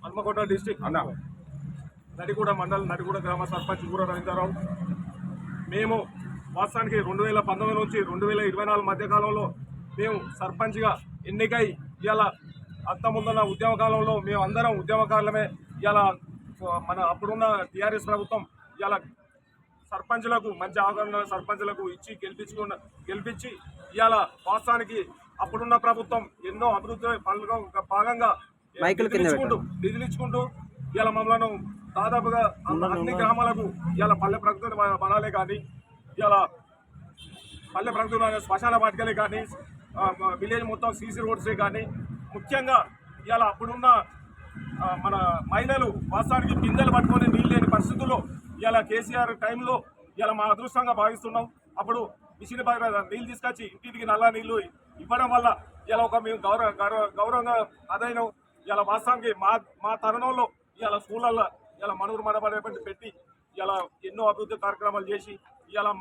Hanamkonda district అన్న నడిగూడ మండలం నడిగూడ గ్రామ సర్పంచ్ ఊర రవీంద్రరావు. మేము వాస్తవానికి 2019 నుంచి 2024 మధ్యకాలంలో మేము సర్పంచ్గా ఎన్నికై ఇలా అంతముందున్న ఉద్యమ కాలంలో మేము అందరం ఉద్యమకారులమే. ఇలా మన అప్పుడున్న టీఆర్ఎస్ ప్రభుత్వం ఇలా సర్పంచులకు మంచి అవగాహన సర్పంచులకు ఇచ్చి గెలిపించి ఇలా వాస్తవానికి అప్పుడున్న ప్రభుత్వం ఎన్నో అభివృద్ధి పనులుగా భాగంగా నిధులించుకుంటూ ఇలా మమ్మల్ని దాదాపుగా అన్ని గ్రామాలకు ఇలా పల్లె ప్రగతి బలాలే కానీ ఇలా పల్లె ప్రగతి శ్మశాన వాటికలే కానీ విలేజ్ మొత్తం సీసీ రోడ్సే కానీ ముఖ్యంగా ఇలా అప్పుడున్న మన మహిళలు వాస్తవానికి బిందెలు పట్టుకొని నీళ్ళు లేని పరిస్థితుల్లో ఇలా కేసీఆర్ టైంలో ఇలా మా అదృష్టంగా భావిస్తున్నాం. అప్పుడు మిషన్ నీళ్ళు తీసుకొచ్చి ఇంటికి నల్ల నీళ్లు ఇవ్వడం వల్ల ఇలా ఒక మేము గౌరవంగా అదైన ఇలా వాస్తవానికి మా తరుణంలో ఇలా స్కూళ్ళల్లో ఇలా మనూరు మడబడి పెట్టి ఇలా ఎన్నో అభివృద్ధి కార్యక్రమాలు చేసి ఇలా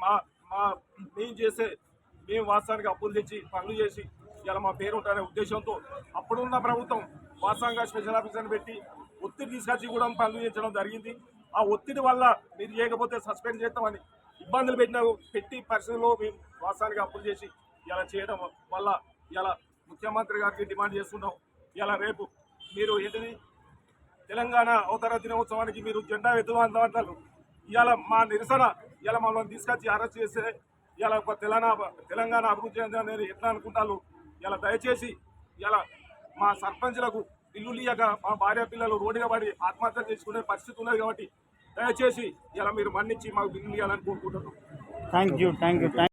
మేము వాస్తవానికి అప్పులు తెచ్చి పనులు చేసి ఇలా మా పేరు ఉంటారనే ఉద్దేశంతో అప్పుడున్న ప్రభుత్వం వాస్తవంగా స్పెషల్ ఆఫీసర్ని పెట్టి ఒత్తిడి తీసుకొచ్చి కూడా పనులు చేయించడం జరిగింది. ఆ ఒత్తిడి వల్ల మీరు చేయకపోతే సస్పెండ్ చేస్తామని ఇబ్బందులు పెట్టి పరిస్థితుల్లో మేము వాస్తవానికి అప్పులు చేసి ఇలా చేయడం వల్ల ఇలా ముఖ్యమంత్రి గారికి డిమాండ్ చేస్తున్నాం. ఇలా రేపు మీరు ఏంటిది తెలంగాణ అవతరణ దినోత్సవానికి మీరు జెండా ఎత్తుమంటారు. ఇవాళ మా నిరసన ఇలా మమ్మల్ని తీసుకొచ్చి అరెస్ట్ చేస్తే ఇలా ఒక తెలంగాణ అభివృద్ధి అనేది ఎట్లా అనుకుంటారు. ఇలా దయచేసి ఇలా మా సర్పంచ్లకు ఇల్లు ఇయ్యక మా భార్య పిల్లలు రోడ్డుగా పడి ఆత్మహత్య చేసుకునే పరిస్థితి ఉన్నది కాబట్టి దయచేసి ఇలా మీరు మన్నించి మాకు ఇల్లు ఇవ్వాలని కోరుకుంటున్నాం. Thank you.